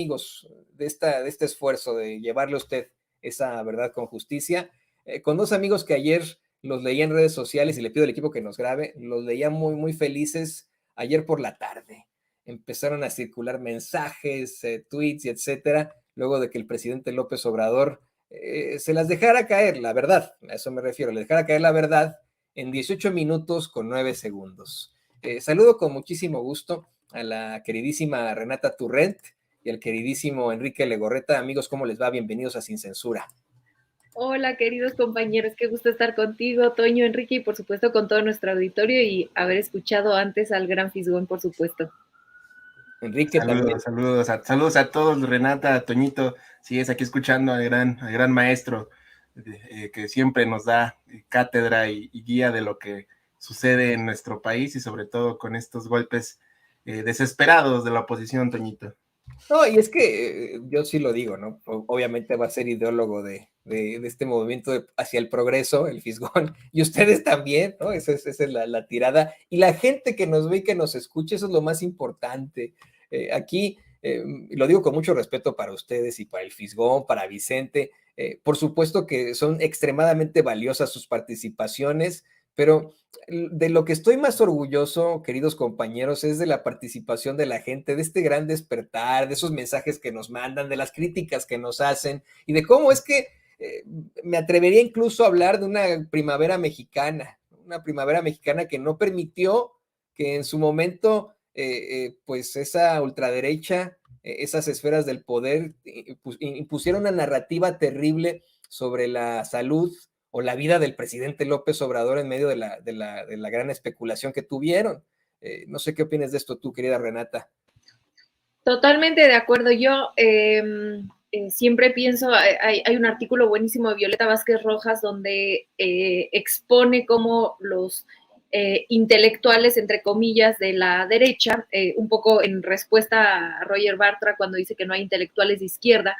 amigos de este esfuerzo de llevarle a usted esa verdad con justicia, con dos amigos que ayer los leí en redes sociales y le pido al equipo que nos grabe, los leía muy, muy felices ayer por la tarde. Empezaron a circular mensajes, tweets y etcétera, luego de que el presidente López Obrador se las dejara caer, la verdad, a eso me refiero, le dejara caer la verdad en 18 minutos con 9 segundos. Saludo con muchísimo gusto a la queridísima Renata Turrent y al queridísimo Enrique Legorreta. Amigos, ¿cómo les va? Bienvenidos a Sin Censura. Hola, queridos compañeros, qué gusto estar contigo, Toño, Enrique, y por supuesto con todo nuestro auditorio y haber escuchado antes al gran Fisgón, por supuesto. Enrique también. Saludos a todos, Renata, a Toñito. Sí, es aquí escuchando al gran maestro que siempre nos da cátedra y guía de lo que sucede en nuestro país y sobre todo con estos golpes desesperados de la oposición, Toñito. No, y es que yo sí lo digo, ¿no? Obviamente va a ser ideólogo de este movimiento hacia el progreso, el Fisgón, y ustedes también, ¿no? Esa es la tirada. Y la gente que nos ve y que nos escuche, eso es lo más importante. Aquí, lo digo con mucho respeto para ustedes y para el Fisgón, para Vicente. Por supuesto que son extremadamente valiosas sus participaciones, pero de lo que estoy más orgulloso, queridos compañeros, es de la participación de la gente, de este gran despertar, de esos mensajes que nos mandan, de las críticas que nos hacen y de cómo es que me atrevería incluso a hablar de una primavera mexicana que no permitió que en su momento, pues esa ultraderecha, esas esferas del poder impusieron una narrativa terrible sobre la salud o la vida del presidente López Obrador en medio de la gran especulación que tuvieron. No sé qué opinas de esto tú, querida Renata. Totalmente de acuerdo. Yo siempre pienso, hay un artículo buenísimo de Violeta Vázquez Rojas donde expone cómo los intelectuales, entre comillas, de la derecha, un poco en respuesta a Roger Bartra cuando dice que no hay intelectuales de izquierda,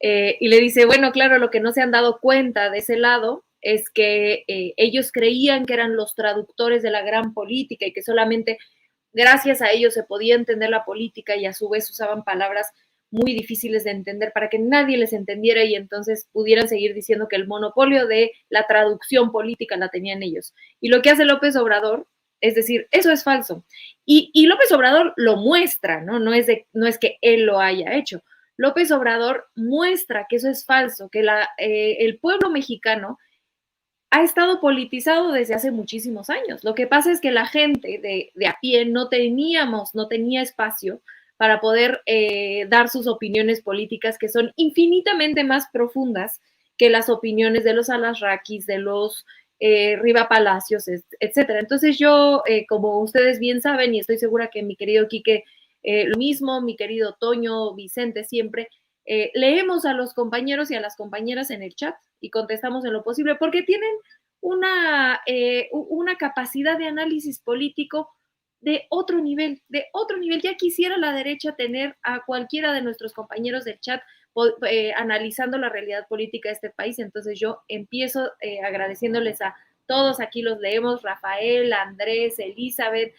y le dice, bueno, claro, lo que no se han dado cuenta de ese lado es que ellos creían que eran los traductores de la gran política y que solamente gracias a ellos se podía entender la política y a su vez usaban palabras muy difíciles de entender para que nadie les entendiera y entonces pudieran seguir diciendo que el monopolio de la traducción política la tenían ellos. Y lo que hace López Obrador es decir, eso es falso. Y López Obrador lo muestra, ¿no? No es que él lo haya hecho. López Obrador muestra que eso es falso, que el pueblo mexicano ha estado politizado desde hace muchísimos años. Lo que pasa es que la gente de a pie no tenía espacio para poder dar sus opiniones políticas que son infinitamente más profundas que las opiniones de los Alasrakis, de los Riva Palacios, etcétera. Entonces yo, como ustedes bien saben, y estoy segura que mi querido Quique, lo mismo, mi querido Toño, Vicente, siempre, leemos a los compañeros y a las compañeras en el chat y contestamos en lo posible, porque tienen una capacidad de análisis político de otro nivel, de otro nivel. Ya quisiera la derecha tener a cualquiera de nuestros compañeros del chat analizando la realidad política de este país. Entonces yo empiezo agradeciéndoles a todos, aquí los leemos, Rafael, Andrés, Elizabeth,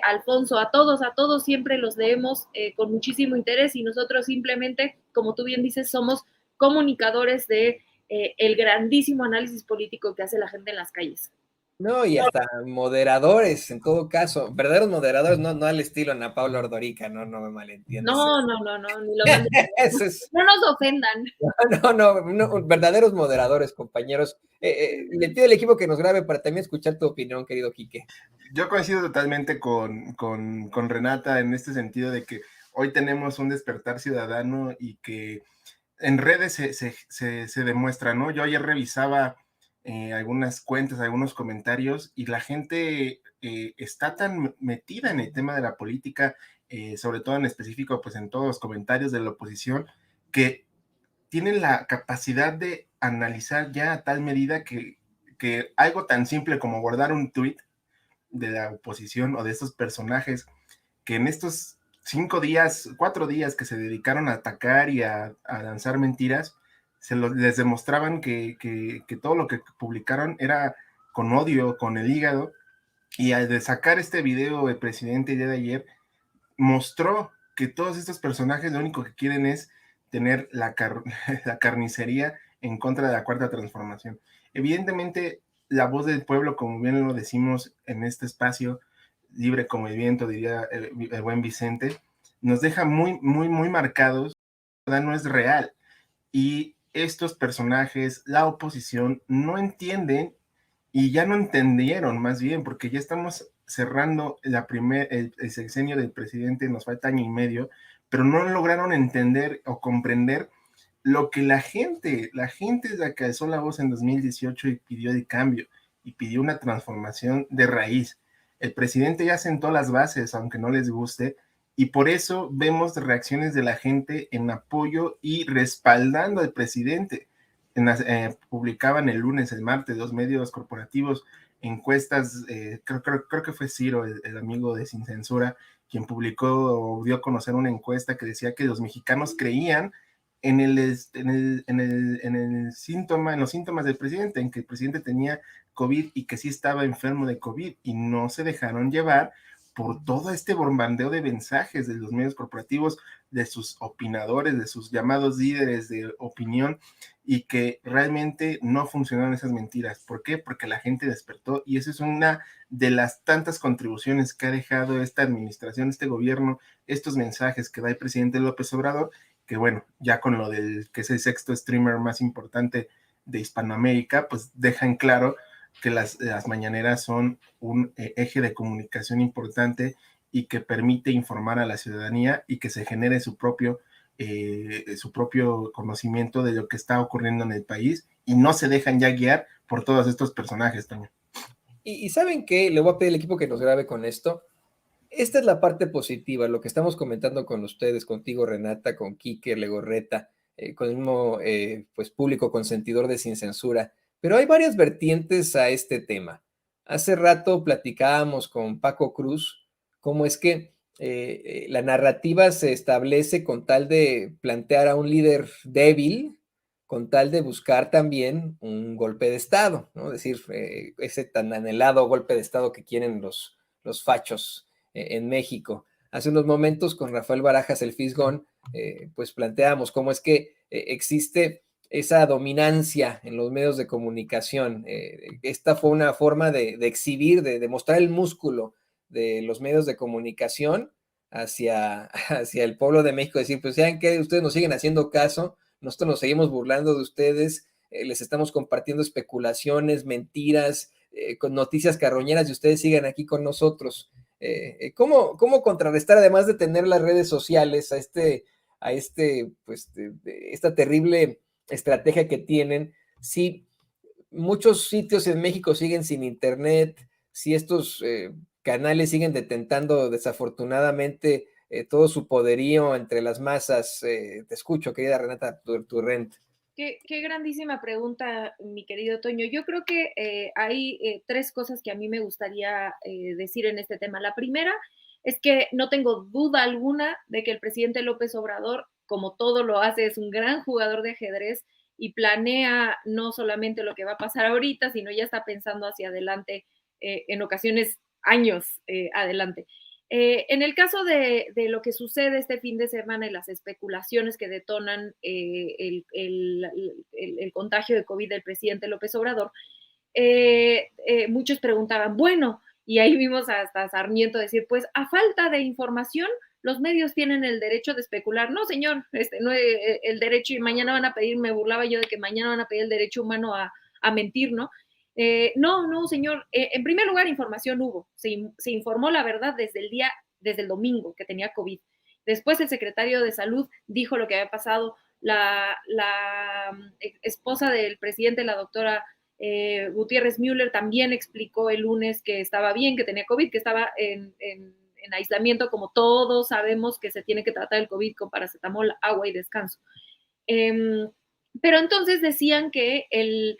Alfonso, a todos siempre los leemos con muchísimo interés y nosotros simplemente, como tú bien dices, somos comunicadores de el grandísimo análisis político que hace la gente en las calles. No, y hasta moderadores, en todo caso, verdaderos moderadores, no al estilo Ana Paula Ordorica, no me malentiendas. No, ni lo manden. No nos ofendan. No, verdaderos moderadores, compañeros. Le pido al equipo que nos grabe para también escuchar tu opinión, querido Quique. Yo coincido totalmente con Renata en este sentido de que hoy tenemos un despertar ciudadano y que en redes se demuestra, ¿no? Yo ayer revisaba algunas cuentas, algunos comentarios y la gente está tan metida en el tema de la política, sobre todo en específico, pues en todos los comentarios de la oposición, que tienen la capacidad de analizar ya a tal medida que algo tan simple como guardar un tuit de la oposición o de estos personajes que en estos 4 días que se dedicaron a atacar y a lanzar mentiras, les demostraban que todo lo que publicaron era con odio, con el hígado, y al de sacar este video el presidente el día de ayer, mostró que todos estos personajes lo único que quieren es tener la carnicería en contra de la Cuarta Transformación. Evidentemente, la voz del pueblo, como bien lo decimos en este espacio, libre como el viento, diría el buen Vicente, nos deja muy, muy, muy marcados. La verdad no es real. Y estos personajes, la oposición, no entienden y ya no entendieron más bien, porque ya estamos cerrando el sexenio del presidente, nos falta año y medio, pero no lograron entender o comprender lo que la gente es la que alzó la voz en 2018 y pidió el cambio y pidió una transformación de raíz. El presidente ya sentó las bases, aunque no les guste, y por eso vemos reacciones de la gente en apoyo y respaldando al presidente. Publicaban el lunes, el martes, los medios corporativos encuestas, creo que fue Ciro, el amigo de Sin Censura, quien publicó o dio a conocer una encuesta que decía que los mexicanos creían en los síntomas del presidente, en que el presidente tenía COVID y que sí estaba enfermo de COVID, y no se dejaron llevar por todo este bombardeo de mensajes de los medios corporativos, de sus opinadores, de sus llamados líderes de opinión, y que realmente no funcionaron esas mentiras. ¿Por qué? Porque la gente despertó, y eso es una de las tantas contribuciones que ha dejado esta administración, este gobierno, estos mensajes que da el presidente López Obrador, que bueno, ya con lo del que es el sexto streamer más importante de Hispanoamérica, pues dejan claro que las mañaneras son un eje de comunicación importante y que permite informar a la ciudadanía y que se genere su propio conocimiento de lo que está ocurriendo en el país, y no se dejan ya guiar por todos estos personajes, Toño. Y ¿saben qué? Le voy a pedir al equipo que nos grabe con esto. Esta es la parte positiva, lo que estamos comentando con ustedes, contigo, Renata, con Quique, Legorreta, con el mismo pues, público consentidor de Sin Censura. Pero hay varias vertientes a este tema. Hace rato platicábamos con Paco Cruz cómo es que la narrativa se establece con tal de plantear a un líder débil, con tal de buscar también un golpe de Estado, ¿no? Es decir, ese tan anhelado golpe de Estado que quieren los fachos en México. Hace unos momentos con Rafael Barajas, el Fisgón, pues planteamos cómo es que existe esa dominancia en los medios de comunicación. Esta fue una forma de exhibir, de mostrar el músculo de los medios de comunicación hacia el pueblo de México, decir, pues sean que ustedes nos siguen haciendo caso, nosotros nos seguimos burlando de ustedes, les estamos compartiendo especulaciones, mentiras, con noticias carroñeras, y ustedes sigan aquí con nosotros. ¿Cómo contrarrestar, además de tener las redes sociales, esta terrible estrategia que tienen, si muchos sitios en México siguen sin internet, si estos canales siguen detentando desafortunadamente todo su poderío entre las masas? Te escucho, querida Renata Turrent. Qué grandísima pregunta, mi querido Toño. Yo creo que hay tres cosas que a mí me gustaría decir en este tema. La primera es que no tengo duda alguna de que el presidente López Obrador, como todo lo hace, es un gran jugador de ajedrez y planea no solamente lo que va a pasar ahorita, sino ya está pensando hacia adelante, en ocasiones años adelante. En el caso de lo que sucede este fin de semana y las especulaciones que detonan el contagio de COVID del presidente López Obrador, muchos preguntaban, bueno, y ahí vimos hasta Sarmiento decir, pues a falta de información, los medios tienen el derecho de especular. No, señor, no, el derecho, y mañana van a pedir, me burlaba yo de que mañana van a pedir el derecho humano a mentir, ¿no? No, señor. En primer lugar, información hubo. Se informó la verdad desde el domingo que tenía COVID. Después el secretario de Salud dijo lo que había pasado. La esposa del presidente, la doctora Gutiérrez Müller, también explicó el lunes que estaba bien, que tenía COVID, que estaba en aislamiento, como todos sabemos que se tiene que tratar el COVID con paracetamol, agua y descanso. Pero entonces decían que el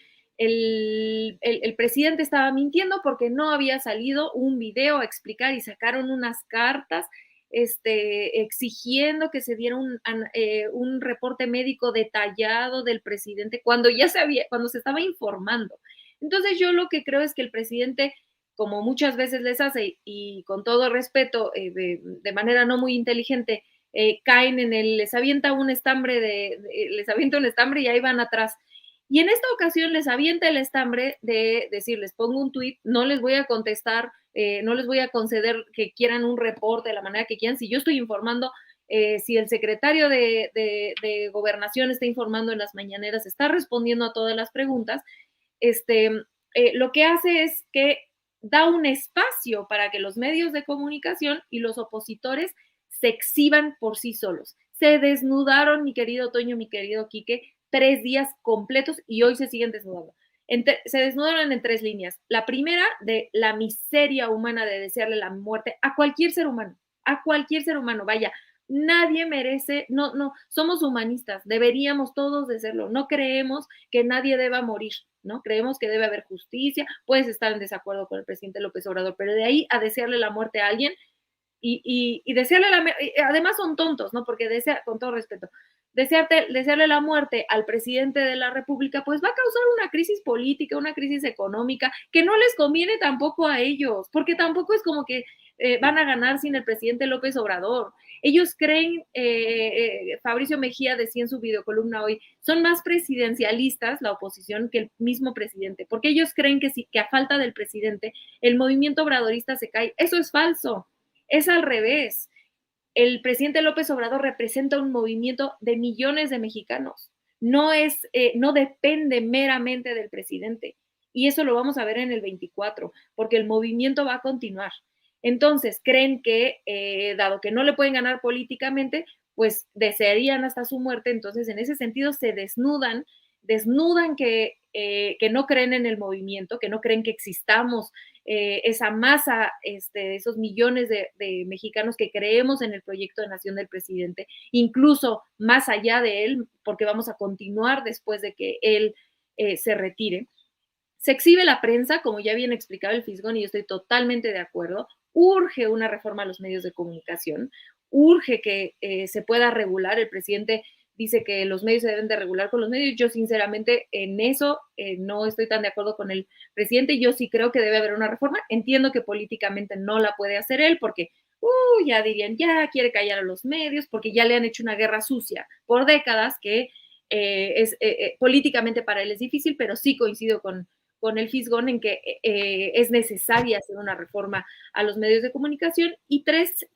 presidente estaba mintiendo porque no había salido un video a explicar, y sacaron unas cartas exigiendo que se diera un reporte médico detallado del presidente cuando se estaba informando. Entonces yo lo que creo es que el presidente, como muchas veces les hace, y con todo respeto, de manera no muy inteligente, caen les avienta un estambre les avienta un estambre y ahí van atrás. Y en esta ocasión les avienta el estambre de decir, les pongo un tuit, no les voy a contestar, no les voy a conceder que quieran un reporte de la manera que quieran. Si yo estoy informando, si el secretario de Gobernación está informando en las mañaneras, está respondiendo a todas las preguntas, lo que hace es que da un espacio para que los medios de comunicación y los opositores se exhiban por sí solos. Se desnudaron, mi querido Toño, mi querido Quique, 3 días completos y hoy se siguen desnudando. Se desnudaron en 3 líneas. La primera, de la miseria humana de desearle la muerte a cualquier ser humano, vaya, nadie merece, no, somos humanistas, deberíamos todos de serlo, no creemos que nadie deba morir, ¿no? Creemos que debe haber justicia, puedes estar en desacuerdo con el presidente López Obrador, pero de ahí a desearle la muerte a alguien y desearle además son tontos, ¿no? Porque con todo respeto, desearle la muerte al presidente de la República, pues va a causar una crisis política, una crisis económica, que no les conviene tampoco a ellos, porque tampoco es como que van a ganar sin el presidente López Obrador. Ellos creen, Fabricio Mejía decía en su videocolumna hoy, son más presidencialistas la oposición que el mismo presidente, porque ellos creen que a falta del presidente el movimiento obradorista se cae. Eso es falso, es al revés. El presidente López Obrador representa un movimiento de millones de mexicanos. No depende meramente del presidente. Y eso lo vamos a ver en el 24, porque el movimiento va a continuar. Entonces, creen que, dado que no le pueden ganar políticamente, pues desearían hasta su muerte. Entonces, en ese sentido, se desnudan que no creen en el movimiento, que no creen que existamos esa masa, esos millones de mexicanos que creemos en el proyecto de nación del presidente, incluso más allá de él, porque vamos a continuar después de que él se retire. Se exhibe la prensa, como ya bien explicado el Fisgón, y yo estoy totalmente de acuerdo. Urge una reforma a los medios de comunicación, urge que se pueda regular. El presidente dice que los medios se deben de regular con los medios. Yo sinceramente en eso no estoy tan de acuerdo con el presidente. Yo sí creo que debe haber una reforma. Entiendo que políticamente no la puede hacer él porque ya dirían, ya quiere callar a los medios porque ya le han hecho una guerra sucia por décadas que políticamente para él es difícil, pero sí coincido con el Fisgón en que es necesaria hacer una reforma a los medios de comunicación. Y 3,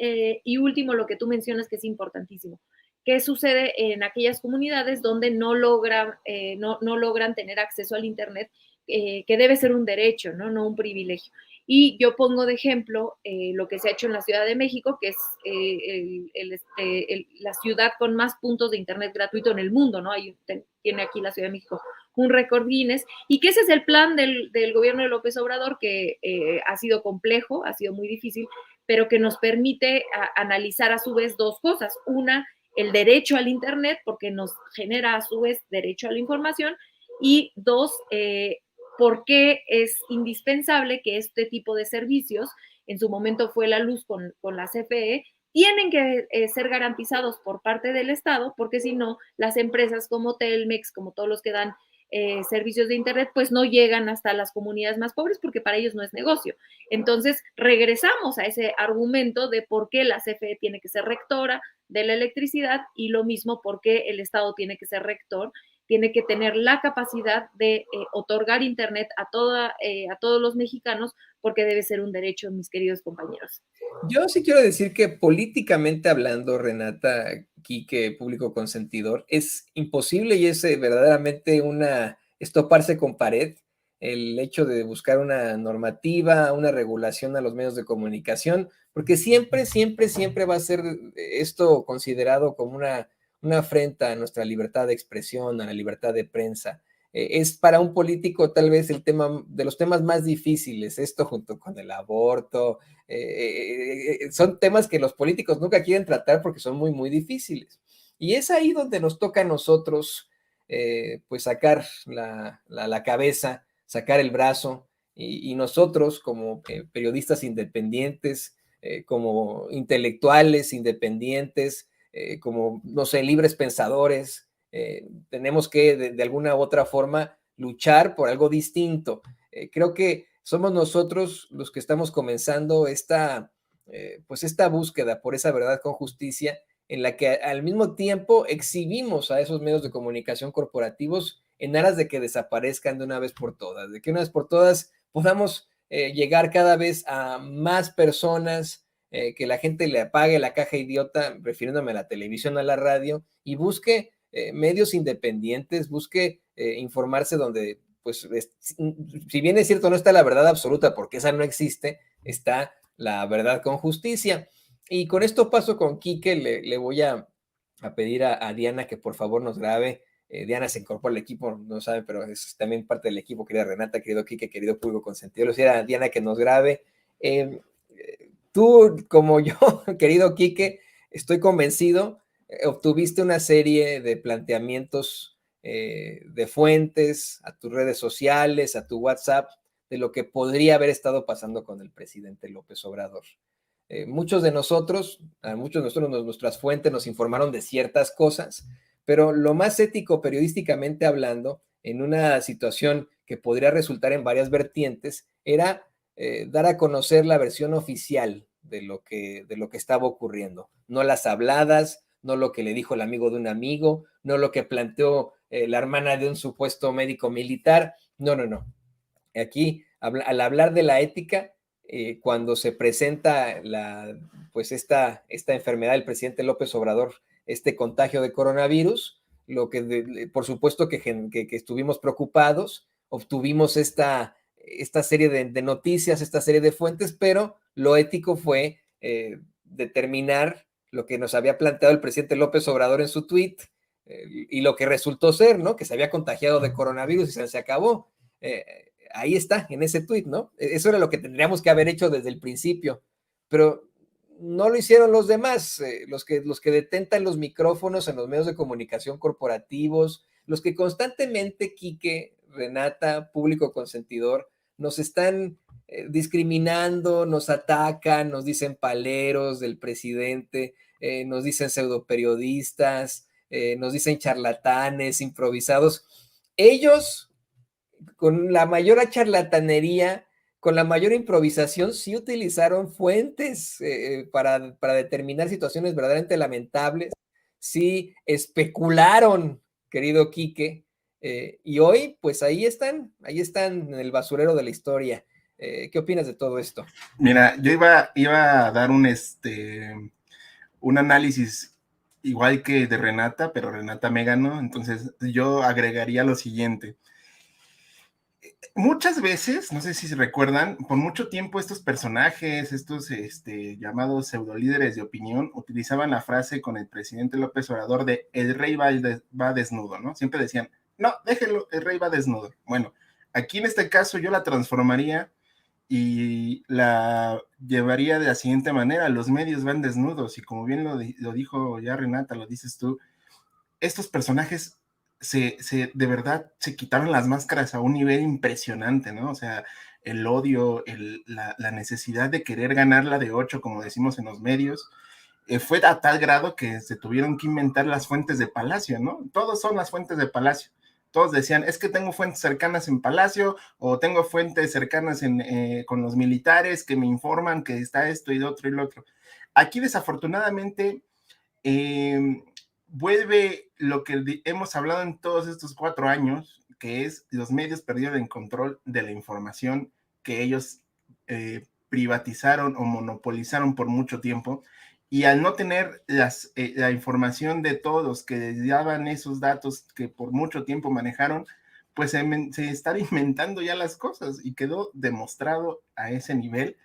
y último, lo que tú mencionas que es importantísimo, ¿qué sucede en aquellas comunidades donde no logran tener acceso al Internet, que debe ser un derecho, no un privilegio? Y yo pongo de ejemplo lo que se ha hecho en la Ciudad de México, que es la ciudad con más puntos de Internet gratuito en el mundo, ¿no? Tiene aquí la Ciudad de México un récord Guinness, y que ese es el plan del gobierno de López Obrador, que ha sido complejo, ha sido muy difícil, pero que nos permite analizar a su vez 2 cosas. Una, el derecho al Internet, porque nos genera a su vez derecho a la información, y 2, por qué es indispensable que este tipo de servicios, en su momento fue la luz con la CFE, tienen que ser garantizados por parte del Estado, porque si no, las empresas como Telmex, como todos los que dan servicios de Internet, pues no llegan hasta las comunidades más pobres porque para ellos no es negocio. Entonces, regresamos a ese argumento de por qué la CFE tiene que ser rectora de la electricidad, y lo mismo por qué el Estado tiene que ser rector, tiene que tener la capacidad de otorgar Internet a todos los mexicanos, porque debe ser un derecho, mis queridos compañeros. Yo sí quiero decir que políticamente hablando, Renata, Quique, público consentidor, es imposible y es verdaderamente estoparse con pared el hecho de buscar una normativa, una regulación a los medios de comunicación, porque siempre, siempre, siempre va a ser esto considerado como una afrenta a nuestra libertad de expresión, a la libertad de prensa. Es para un político tal vez el tema de los temas más difíciles, esto junto con el aborto, son temas que los políticos nunca quieren tratar porque son muy, muy difíciles. Y es ahí donde nos toca a nosotros, pues sacar la cabeza, sacar el brazo, y nosotros como periodistas independientes, como intelectuales independientes, como, no sé, libres pensadores, tenemos que de alguna u otra forma luchar por algo distinto. Creo que somos nosotros los que estamos comenzando pues esta búsqueda por esa verdad con justicia, en la que al mismo tiempo exhibimos a esos medios de comunicación corporativos en aras de que desaparezcan de una vez por todas, de que una vez por todas podamos llegar cada vez a más personas, que la gente le apague la caja idiota, refiriéndome a la televisión, a la radio, y busque medios independientes, busque informarse donde, pues, si bien es cierto, no está la verdad absoluta, porque esa no existe, está la verdad con justicia. Y con esto paso con Quique, le voy a pedir a Diana que por favor nos grabe. Diana se incorpora al equipo, no saben, pero es también parte del equipo, querida Renata, querido Quique, querido público consentido. Le decía a Diana que nos grabe. Tú, como yo, querido Quique, estoy convencido, obtuviste una serie de planteamientos de fuentes a tus redes sociales, a tu WhatsApp, de lo que podría haber estado pasando con el presidente López Obrador. Muchos de nosotros, nuestras fuentes nos informaron de ciertas cosas, pero lo más ético periodísticamente hablando, en una situación que podría resultar en varias vertientes, era dar a conocer la versión oficial de lo que estaba ocurriendo, no las habladas, no lo que le dijo el amigo de un amigo, no lo que planteó la hermana de un supuesto médico militar, no, no, no. Aquí, al hablar de la ética, cuando se presenta pues esta enfermedad del presidente López Obrador, este contagio de coronavirus, por supuesto que estuvimos preocupados, obtuvimos esta serie de noticias, esta serie de fuentes, pero lo ético fue determinar lo que nos había planteado el presidente López Obrador en su tweet, y lo que resultó ser, ¿no? Que se había contagiado de coronavirus y se acabó. Ahí está, en ese tuit, ¿no? Eso era lo que tendríamos que haber hecho desde el principio, pero no lo hicieron los demás, los que detentan los micrófonos en los medios de comunicación corporativos, los que constantemente, Quique, Renata, público consentidor, nos están discriminando, nos atacan, nos dicen paleros del presidente, nos dicen pseudoperiodistas, nos dicen charlatanes, improvisados. Ellos, con la mayor charlatanería, con la mayor improvisación, sí utilizaron fuentes para determinar situaciones verdaderamente lamentables, sí especularon, querido Quique, y hoy, pues ahí están en el basurero de la historia. ¿Qué opinas de todo esto? Mira, yo iba a dar un análisis igual que de Renata, pero Renata me ganó, entonces yo agregaría lo siguiente. Muchas veces, no sé si se recuerdan, por mucho tiempo estos personajes, estos llamados pseudolíderes de opinión, utilizaban la frase con el presidente López Obrador de el rey va desnudo, ¿no? Siempre decían, no, déjenlo, el rey va desnudo. Bueno, aquí en este caso yo la transformaría y la llevaría de la siguiente manera: los medios van desnudos, y como bien lo dijo ya Renata, lo dices tú, estos personajes de verdad se quitaron las máscaras a un nivel impresionante, ¿no? O sea, el odio, la necesidad de querer ganarla de 8, como decimos en los medios, fue a tal grado que se tuvieron que inventar las fuentes de Palacio, ¿no? Todos son las fuentes de Palacio. Todos decían, es que tengo fuentes cercanas en Palacio, o tengo fuentes cercanas con los militares que me informan que está esto y lo otro y lo otro. Aquí, desafortunadamente, vuelve lo que hemos hablado en todos estos 4 años, que es los medios perdieron el control de la información que ellos privatizaron o monopolizaron por mucho tiempo, y al no tener la información de todos que les daban esos datos que por mucho tiempo manejaron, pues se están inventando ya las cosas, y quedó demostrado a ese nivel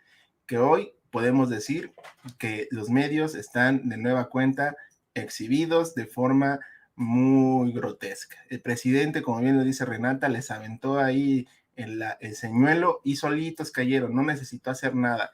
que hoy podemos decir que los medios están de nueva cuenta exhibidos de forma muy grotesca. El presidente, como bien lo dice Renata, les aventó ahí el señuelo y solitos cayeron, no necesitó hacer nada,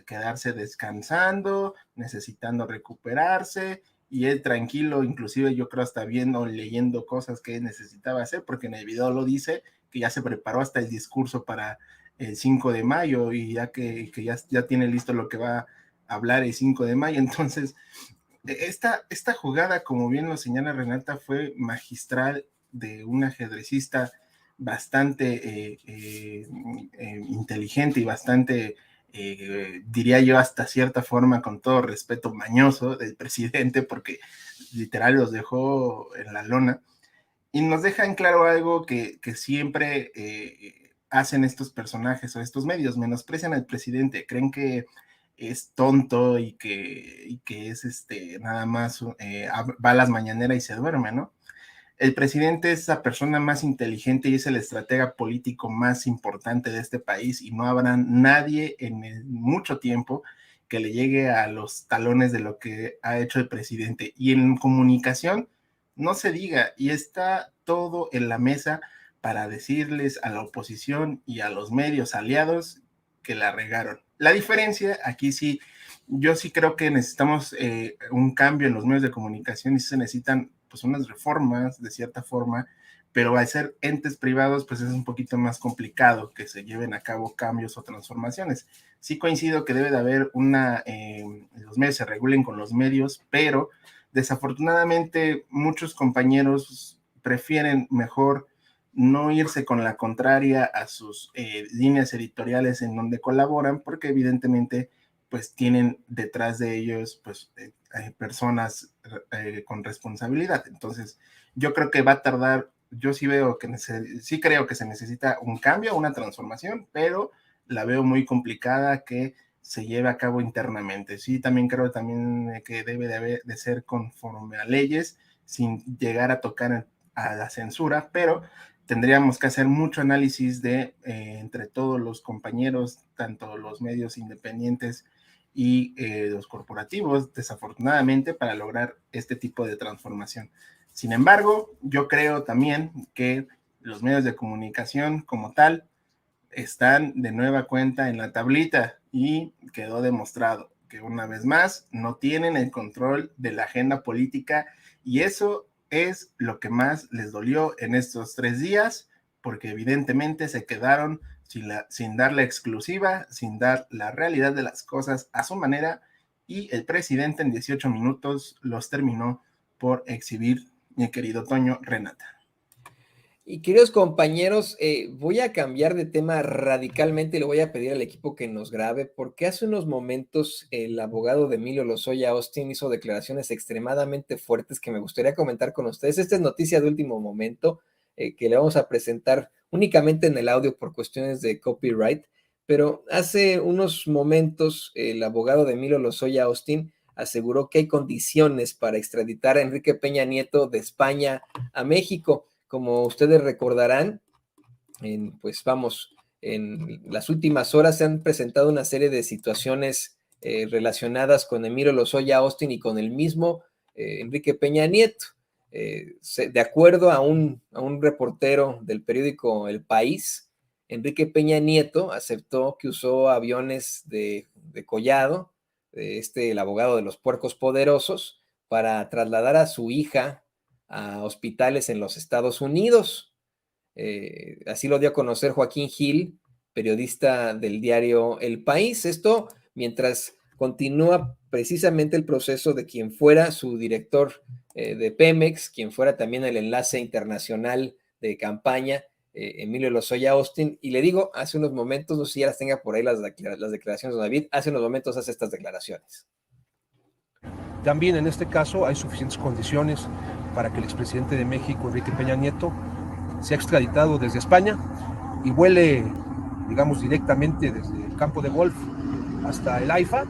quedarse descansando, necesitando recuperarse, y él tranquilo, inclusive yo creo hasta viendo, leyendo cosas que necesitaba hacer, porque en el video lo dice, que ya se preparó hasta el discurso para el 5 de mayo, y ya que ya tiene listo lo que va a hablar el 5 de mayo, entonces esta jugada, como bien lo señala Renata, fue magistral de un ajedrecista bastante inteligente y bastante diría yo hasta cierta forma, con todo respeto, mañoso del presidente, porque literal los dejó en la lona, y nos deja en claro algo que siempre hacen estos personajes o estos medios: menosprecian al presidente, creen que es tonto y que es nada más va a las mañaneras y se duerme, ¿no? El presidente es la persona más inteligente y es el estratega político más importante de este país, y no habrá nadie mucho tiempo que le llegue a los talones de lo que ha hecho el presidente. Y en comunicación, no se diga, y está todo en la mesa para decirles a la oposición y a los medios aliados que la regaron. La diferencia aquí sí, yo sí creo que necesitamos un cambio en los medios de comunicación, y se necesitan pues unas reformas de cierta forma, pero al ser entes privados pues es un poquito más complicado que se lleven a cabo cambios o transformaciones. Sí coincido que debe de haber los medios se regulen con los medios, pero desafortunadamente muchos compañeros prefieren mejor no irse con la contraria a sus líneas editoriales en donde colaboran, porque evidentemente pues tienen detrás de ellos pues personas con responsabilidad. Entonces yo creo que va a tardar, yo sí veo que sí creo que se necesita un cambio, una transformación, pero la veo muy complicada que se lleve a cabo internamente. Sí, también creo que debe de ser conforme a leyes, sin llegar a tocar a la censura, pero tendríamos que hacer mucho análisis entre todos los compañeros, tanto los medios independientes y los corporativos, desafortunadamente, para lograr este tipo de transformación. Sin embargo, yo creo también que los medios de comunicación como tal están de nueva cuenta en la tablita, y quedó demostrado que una vez más no tienen el control de la agenda política, y eso es lo que más les dolió en estos 3 días, porque evidentemente se quedaron sin dar la exclusiva, sin dar la realidad de las cosas a su manera, y el presidente en 18 minutos los terminó por exhibir, mi querido Toño, Renata. Y queridos compañeros, voy a cambiar de tema radicalmente y le voy a pedir al equipo que nos grabe, porque hace unos momentos el abogado de Emilio Lozoya Austin hizo declaraciones extremadamente fuertes que me gustaría comentar con ustedes. Esta es noticia de último momento, que le vamos a presentar únicamente en el audio por cuestiones de copyright, pero hace unos momentos el abogado de Emilio Lozoya Austin aseguró que hay condiciones para extraditar a Enrique Peña Nieto de España a México. Como ustedes recordarán, en las últimas horas se han presentado una serie de situaciones relacionadas con Emilio Lozoya Austin y con el mismo Enrique Peña Nieto. De acuerdo a un reportero del periódico El País, Enrique Peña Nieto aceptó que usó aviones de Collado, el abogado de los puercos poderosos, para trasladar a su hija a hospitales en los Estados Unidos. Así lo dio a conocer Joaquín Gil, periodista del diario El País. Esto mientras continúa precisamente el proceso de quien fuera su director de Pemex, quien fuera también el enlace internacional de campaña, Emilio Lozoya Austin. Y le digo, hace unos momentos, no sé si ya las tenga por ahí las declaraciones de David, hace unos momentos hace estas declaraciones. También en este caso hay suficientes condiciones para que el expresidente de México, Enrique Peña Nieto, sea extraditado desde España y vuele, digamos, directamente desde el campo de golf hasta el AIFA,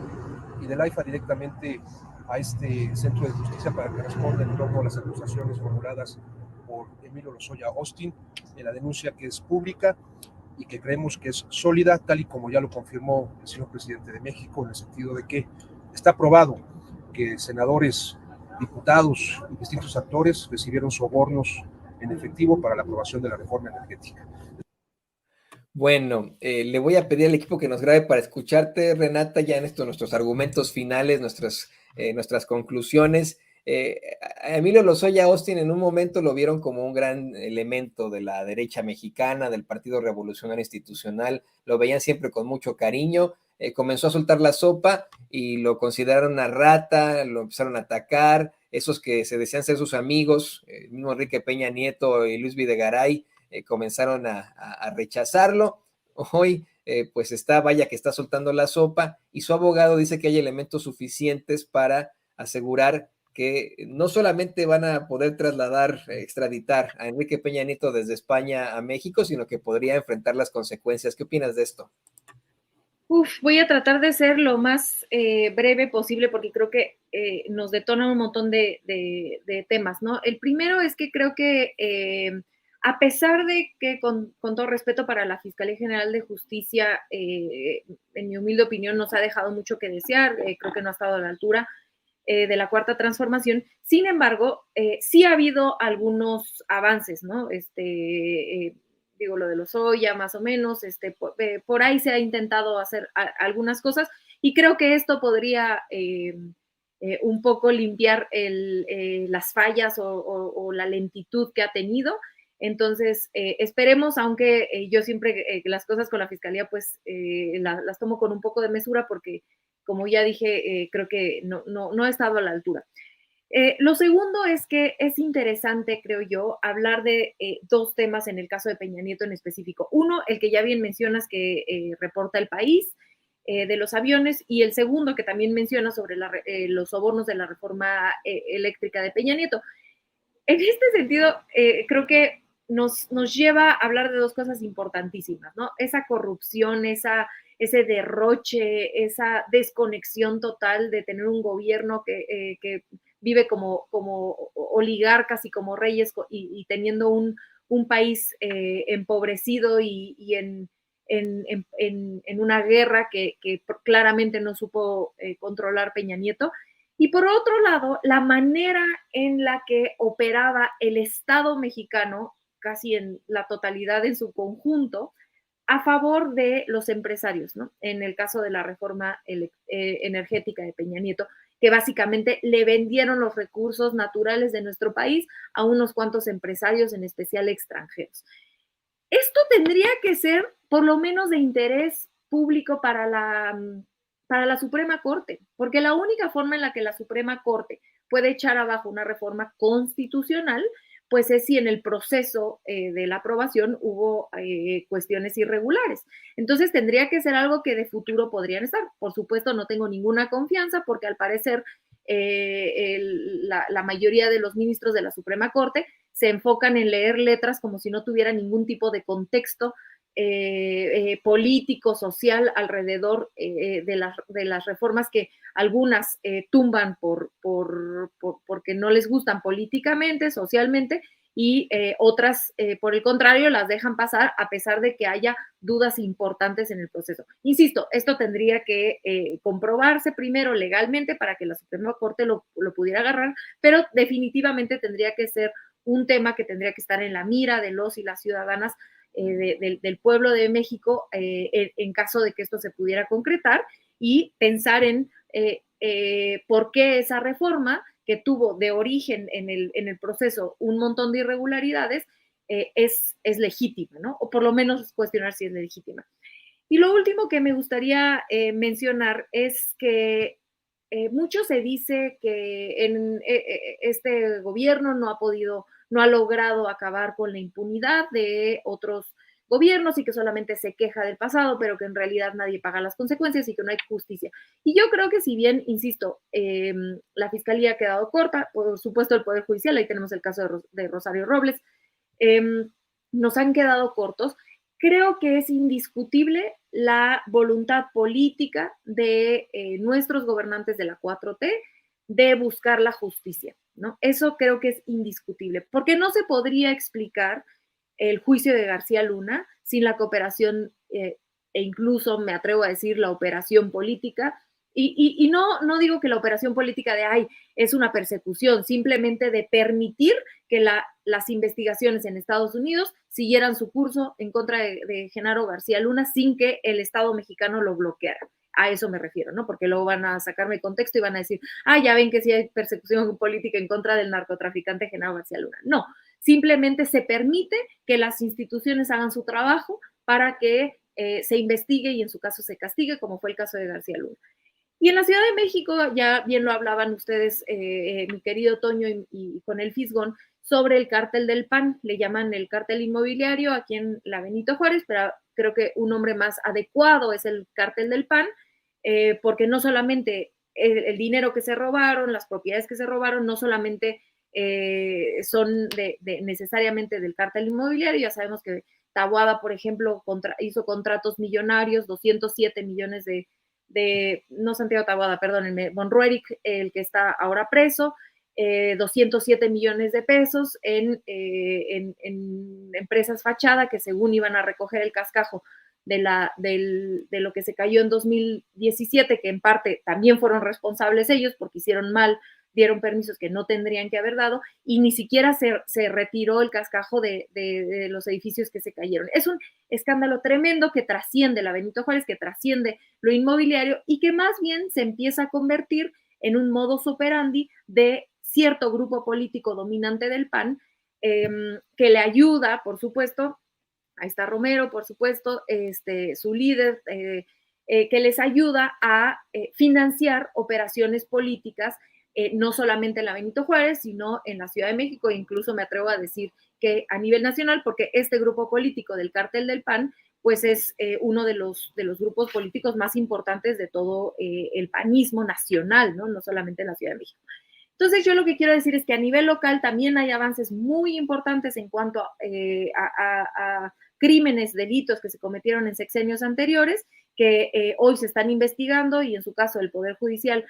y del AIFA directamente a este centro de justicia para que responda en torno a las acusaciones formuladas por Emilio Lozoya Austin en la denuncia que es pública y que creemos que es sólida, tal y como ya lo confirmó el señor presidente de México, en el sentido de que está probado que senadores, diputados y distintos actores recibieron sobornos en efectivo para la aprobación de la reforma energética. Bueno, le voy a pedir al equipo que nos grabe para escucharte, Renata, ya en nuestros argumentos finales, nuestras conclusiones. A Emilio Lozoya Austin en un momento lo vieron como un gran elemento de la derecha mexicana, del Partido Revolucionario Institucional, lo veían siempre con mucho cariño. Comenzó a soltar la sopa y lo consideraron una rata, lo empezaron a atacar, esos que se decían ser sus amigos, el mismo Enrique Peña Nieto y Luis Videgaray, comenzaron a rechazarlo. Hoy pues vaya que está soltando la sopa, y su abogado dice que hay elementos suficientes para asegurar que no solamente van a poder trasladar, extraditar a Enrique Peña Nieto desde España a México, sino que podría enfrentar las consecuencias. ¿Qué opinas de esto? Voy a tratar de ser lo más breve posible porque creo que nos detona un montón de temas, ¿no? El primero es que creo que a pesar de que con todo respeto para la Fiscalía General de Justicia, en mi humilde opinión nos ha dejado mucho que desear, creo que no ha estado a la altura de la Cuarta Transformación, sin embargo, sí ha habido algunos avances, ¿no? Digo, lo de Lozoya, más o menos, por ahí se ha intentado hacer algunas cosas y creo que esto podría un poco limpiar las fallas o la lentitud que ha tenido. Entonces, esperemos, aunque yo siempre las cosas con la Fiscalía, pues las tomo con un poco de mesura porque, como ya dije, creo que no ha estado a la altura. Lo segundo es que es interesante, creo yo, hablar de dos temas en el caso de Peña Nieto en específico. Uno, el que ya bien mencionas que reporta El País, de los aviones, y el segundo que también menciona sobre los sobornos de la reforma eléctrica de Peña Nieto. En este sentido, creo que nos lleva a hablar de dos cosas importantísimas, ¿no? Esa corrupción, ese derroche, esa desconexión total de tener un gobierno que vive como oligarcas y como reyes y teniendo un país empobrecido y en una guerra que claramente no supo controlar Peña Nieto. Y por otro lado, la manera en la que operaba el Estado mexicano, casi en la totalidad en su conjunto, a favor de los empresarios, ¿no? En el caso de la reforma energética de Peña Nieto, que básicamente le vendieron los recursos naturales de nuestro país a unos cuantos empresarios, en especial extranjeros. Esto tendría que ser por lo menos de interés público para la Suprema Corte, porque la única forma en la que la Suprema Corte puede echar abajo una reforma constitucional, pues es si en el proceso de la aprobación hubo cuestiones irregulares. Entonces tendría que ser algo que de futuro podrían estar. Por supuesto, no tengo ninguna confianza porque al parecer la mayoría de los ministros de la Suprema Corte se enfocan en leer letras como si no tuviera ningún tipo de contexto político, social alrededor de las reformas que algunas tumban porque no les gustan políticamente, socialmente, y otras, por el contrario, las dejan pasar a pesar de que haya dudas importantes en el proceso. Insisto, esto tendría que comprobarse primero legalmente para que la Suprema Corte lo pudiera agarrar, pero definitivamente tendría que ser un tema que tendría que estar en la mira de los y las ciudadanas del pueblo de México en caso de que esto se pudiera concretar y pensar en por qué esa reforma que tuvo de origen en el proceso un montón de irregularidades es legítima, ¿no? O por lo menos cuestionar si es legítima. Y lo último que me gustaría mencionar es que mucho se dice que este gobierno no ha logrado acabar con la impunidad de otros gobiernos y que solamente se queja del pasado, pero que en realidad nadie paga las consecuencias y que no hay justicia. Y yo creo que si bien, insisto, la Fiscalía ha quedado corta, por supuesto el Poder Judicial, ahí tenemos el caso de Rosario Robles, nos han quedado cortos. Creo que es indiscutible la voluntad política de nuestros gobernantes de la 4T de buscar la justicia, ¿no? Eso creo que es indiscutible, porque no se podría explicar el juicio de García Luna sin la cooperación e incluso, me atrevo a decir, la operación política. Y no digo que la operación política es una persecución, simplemente de permitir que las investigaciones en Estados Unidos siguieran su curso en contra de Genaro García Luna sin que el Estado mexicano lo bloqueara. A eso me refiero, ¿no? Porque luego van a sacarme el contexto y van a decir, ya ven que sí hay persecución política en contra del narcotraficante Genaro García Luna. No, simplemente se permite que las instituciones hagan su trabajo para que se investigue y en su caso se castigue, como fue el caso de García Luna. Y en la Ciudad de México, ya bien lo hablaban ustedes, mi querido Toño y con el Fisgón, sobre el cártel del PAN, le llaman el cártel inmobiliario aquí en la Benito Juárez, pero creo que un nombre más adecuado es el cártel del PAN, porque no solamente el dinero que se robaron, las propiedades que se robaron, no solamente son necesariamente del cártel inmobiliario. Ya sabemos que Taboada, por ejemplo, hizo contratos millonarios, 207 millones no Santiago Taboada, perdónenme, Von Ruerich, el que está ahora preso, 207 millones de pesos en empresas fachada que según iban a recoger el cascajo de lo que se cayó en 2017, que en parte también fueron responsables ellos porque hicieron mal, dieron permisos que no tendrían que haber dado, y ni siquiera se retiró el cascajo de los edificios que se cayeron. Es un escándalo tremendo que trasciende la Benito Juárez, que trasciende lo inmobiliario y que más bien se empieza a convertir en un modus operandi de cierto grupo político dominante del PAN, que le ayuda, por supuesto, ahí está Romero, por supuesto, su líder, que les ayuda a financiar operaciones políticas, no solamente en la Benito Juárez, sino en la Ciudad de México, e incluso me atrevo a decir que a nivel nacional, porque este grupo político del cártel del PAN, pues es uno de los grupos políticos más importantes de todo el panismo nacional, ¿no? No solamente en la Ciudad de México. Entonces, yo lo que quiero decir es que a nivel local también hay avances muy importantes en cuanto a crímenes, delitos que se cometieron en sexenios anteriores, que hoy se están investigando y en su caso el Poder Judicial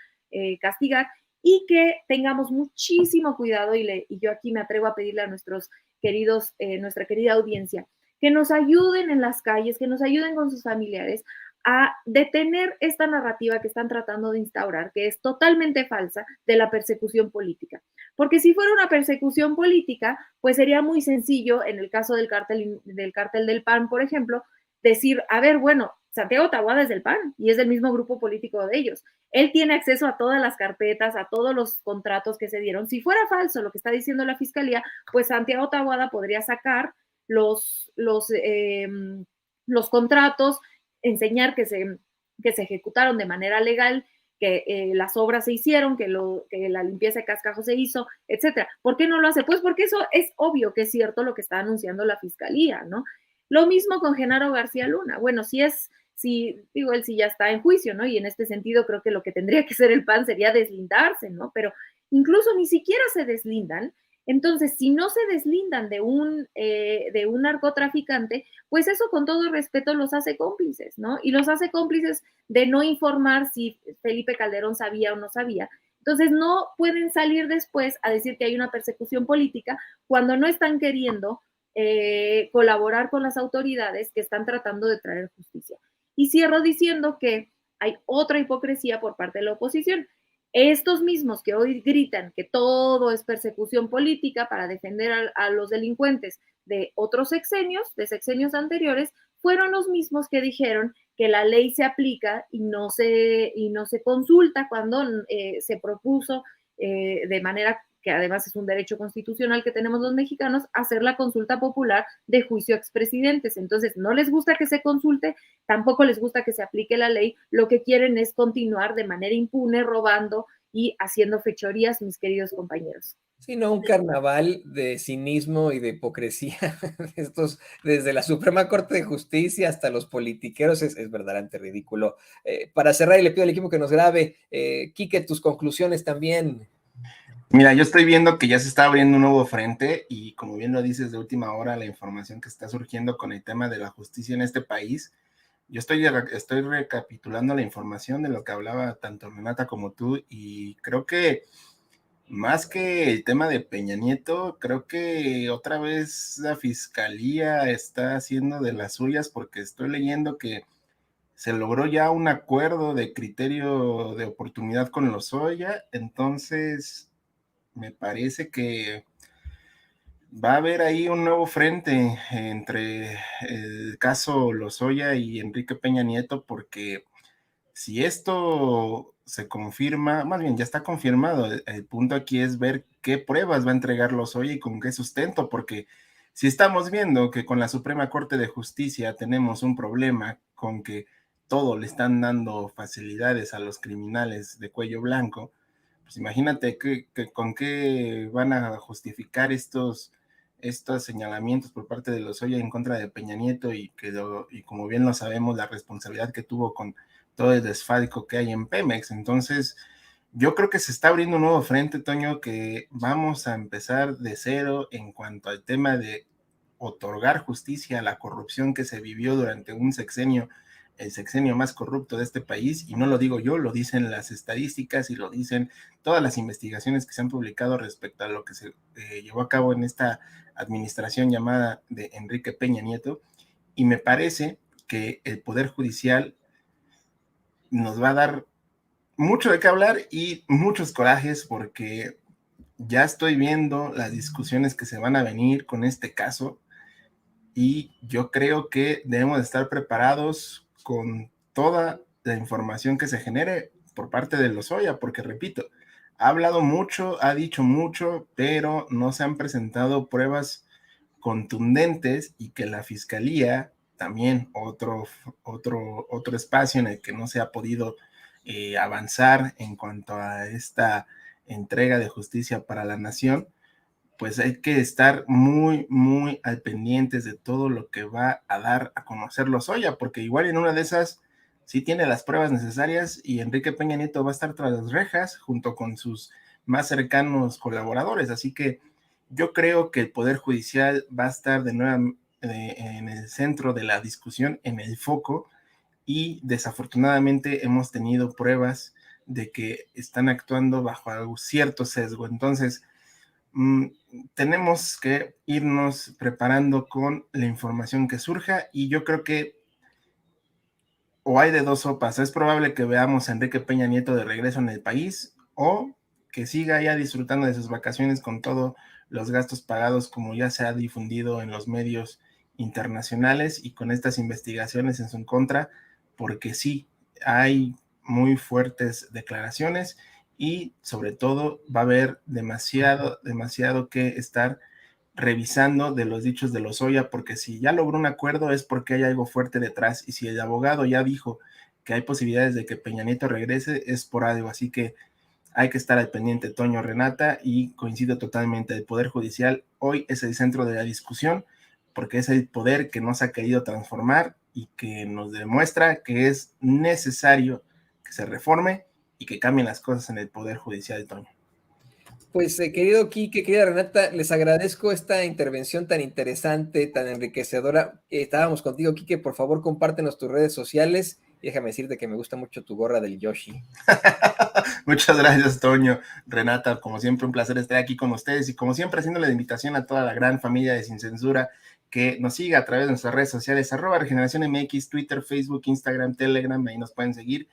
castigar, y que tengamos muchísimo cuidado, y yo aquí me atrevo a pedirle a nuestros queridos, nuestra querida audiencia, que nos ayuden en las calles, que nos ayuden con sus familiares a detener esta narrativa que están tratando de instaurar, que es totalmente falsa, de la persecución política. Porque si fuera una persecución política, pues sería muy sencillo, en el caso del cártel del PAN, por ejemplo, decir, a ver, bueno, Santiago Taboada es del PAN y es del mismo grupo político de ellos. Él tiene acceso a todas las carpetas, a todos los contratos que se dieron. Si fuera falso lo que está diciendo la fiscalía, pues Santiago Taboada podría sacar los contratos, enseñar que se ejecutaron de manera legal, que las obras se hicieron, que la limpieza de cascajo se hizo, etcétera. ¿Por qué no lo hace? Pues porque eso es obvio que es cierto lo que está anunciando la fiscalía, ¿no? Lo mismo con Genaro García Luna. Bueno, él sí ya está en juicio, ¿no? Y en este sentido creo que lo que tendría que hacer el PAN sería deslindarse, ¿no? Pero incluso ni siquiera se deslindan. Entonces, si no se deslindan de un narcotraficante, pues eso, con todo respeto, los hace cómplices, ¿no? Y los hace cómplices de no informar si Felipe Calderón sabía o no sabía. Entonces, no pueden salir después a decir que hay una persecución política cuando no están queriendo colaborar con las autoridades que están tratando de traer justicia. Y cierro diciendo que hay otra hipocresía por parte de la oposición. Estos mismos que hoy gritan que todo es persecución política para defender a los delincuentes de otros sexenios, de sexenios anteriores, fueron los mismos que dijeron que la ley se aplica y no se consulta cuando se propuso de manera que además es un derecho constitucional que tenemos los mexicanos, hacer la consulta popular de juicio a expresidentes. Entonces, no les gusta que se consulte, tampoco les gusta que se aplique la ley, lo que quieren es continuar de manera impune, robando y haciendo fechorías, mis queridos compañeros. Sí, no, un carnaval de cinismo y de hipocresía, estos, desde la Suprema Corte de Justicia hasta los politiqueros, es verdaderamente ridículo. Para cerrar, y le pido al equipo que nos grabe, Quique, tus conclusiones también. Mira, yo estoy viendo que ya se está abriendo un nuevo frente y, como bien lo dices, de última hora, la información que está surgiendo con el tema de la justicia en este país. Yo estoy recapitulando la información de lo que hablaba tanto Renata como tú, y creo que más que el tema de Peña Nieto, creo que otra vez la fiscalía está haciendo de las suyas, porque estoy leyendo que se logró ya un acuerdo de criterio de oportunidad con Lozoya. Entonces me parece que va a haber ahí un nuevo frente entre el caso Lozoya y Enrique Peña Nieto, porque si esto se confirma, más bien ya está confirmado, el punto aquí es ver qué pruebas va a entregar Lozoya y con qué sustento, porque si estamos viendo que con la Suprema Corte de Justicia tenemos un problema con que todo le están dando facilidades a los criminales de cuello blanco, pues imagínate con qué van a justificar estos estos señalamientos por parte de Lozoya en contra de Peña Nieto y como bien lo sabemos, la responsabilidad que tuvo con todo el desfalco que hay en Pemex. Entonces, yo creo que se está abriendo un nuevo frente, Toño, que vamos a empezar de cero en cuanto al tema de otorgar justicia a la corrupción que se vivió durante un sexenio, el sexenio más corrupto de este país, y no lo digo yo, lo dicen las estadísticas y lo dicen todas las investigaciones que se han publicado respecto a lo que se llevó a cabo en esta administración llamada de Enrique Peña Nieto, y me parece que el Poder Judicial nos va a dar mucho de qué hablar y muchos corajes, porque ya estoy viendo las discusiones que se van a venir con este caso, y yo creo que debemos estar preparados con toda la información que se genere por parte de Lozoya, porque repito, ha hablado mucho, ha dicho mucho, pero no se han presentado pruebas contundentes, y que la fiscalía, también otro espacio en el que no se ha podido avanzar en cuanto a esta entrega de justicia para la nación, pues hay que estar muy, muy al pendientes de todo lo que va a dar a conocer Lozoya, porque igual en una de esas sí tiene las pruebas necesarias y Enrique Peña Nieto va a estar tras las rejas junto con sus más cercanos colaboradores. Así que yo creo que el Poder Judicial va a estar de nuevo en el centro de la discusión, en el foco, y desafortunadamente hemos tenido pruebas de que están actuando bajo cierto sesgo. Entonces, tenemos que irnos preparando con la información que surja, y yo creo que o hay de dos sopas: es probable que veamos a Enrique Peña Nieto de regreso en el país, o que siga ya disfrutando de sus vacaciones con todos los gastos pagados, como ya se ha difundido en los medios internacionales y con estas investigaciones en su contra, porque sí, hay muy fuertes declaraciones y sobre todo va a haber demasiado que estar revisando de los dichos de Lozoya, porque si ya logró un acuerdo es porque hay algo fuerte detrás, y si el abogado ya dijo que hay posibilidades de que Peña Nieto regrese, es por algo. Así que hay que estar al pendiente, Toño, Renata, y coincido totalmente, el Poder Judicial hoy es el centro de la discusión, porque es el poder que nos ha querido transformar y que nos demuestra que es necesario que se reforme y que cambien las cosas en el Poder Judicial, Toño. Pues querido Quique, querida Renata, les agradezco esta intervención tan interesante, tan enriquecedora. Estábamos contigo, Quique, por favor compártenos tus redes sociales, y déjame decirte que me gusta mucho tu gorra del Yoshi. Muchas gracias, Toño, Renata, como siempre un placer estar aquí con ustedes, y como siempre haciendo la invitación a toda la gran familia de Sin Censura que nos siga a través de nuestras redes sociales, @Regeneración MX, Twitter, Facebook, Instagram, Telegram. Ahí nos pueden seguir,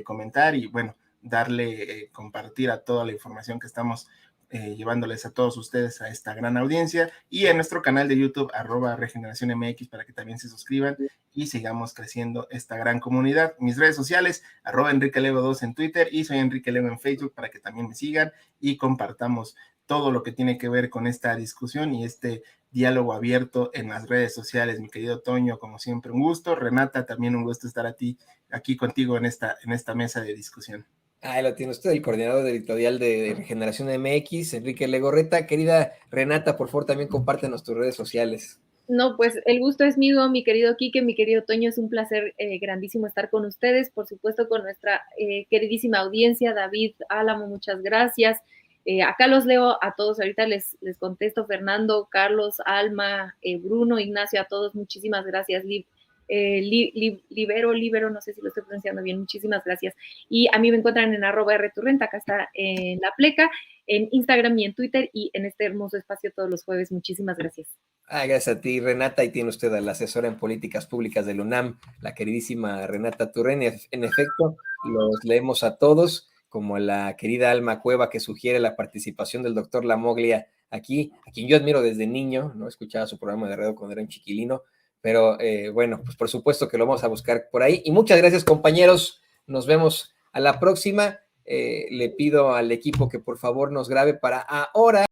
comentar y bueno, darle, compartir a toda la información que estamos llevándoles a todos ustedes, a esta gran audiencia, y en nuestro canal de YouTube @Regeneración MX, para que también se suscriban y sigamos creciendo esta gran comunidad. Mis redes sociales, @EnriqueLego2 en Twitter, y soy Enrique Lego en Facebook, para que también me sigan y compartamos todo lo que tiene que ver con esta discusión y este diálogo abierto en las redes sociales. Mi querido Toño, como siempre, un gusto. Renata, también un gusto estar aquí contigo en esta mesa de discusión. Ahí lo tiene usted, el coordinador editorial de Regeneración MX, Enrique Legorreta. Querida Renata, por favor, también compártenos tus redes sociales. No, pues el gusto es mío, mi querido Quique, mi querido Toño. Es un placer grandísimo estar con ustedes, por supuesto con nuestra queridísima audiencia. David, Álamo, muchas gracias. Acá los leo a todos, ahorita les contesto: Fernando, Carlos, Alma, Bruno, Ignacio, a todos, muchísimas gracias. Libero, no sé si lo estoy pronunciando bien, muchísimas gracias. Y a mí me encuentran en @rturrenta, acá está en la pleca, en Instagram y en Twitter, y en este hermoso espacio todos los jueves. Muchísimas gracias. Gracias a ti, Renata. Y tiene usted a la asesora en políticas públicas del UNAM, la queridísima Renata Turén. En efecto, los leemos a todos, como la querida Alma Cueva, que sugiere la participación del doctor Lamoglia aquí, a quien yo admiro desde niño, ¿no? Escuchaba su programa de radio cuando era un chiquilino, pero bueno, pues por supuesto que lo vamos a buscar por ahí. Y muchas gracias, compañeros. Nos vemos a la próxima. Le pido al equipo que por favor nos grabe para ahora.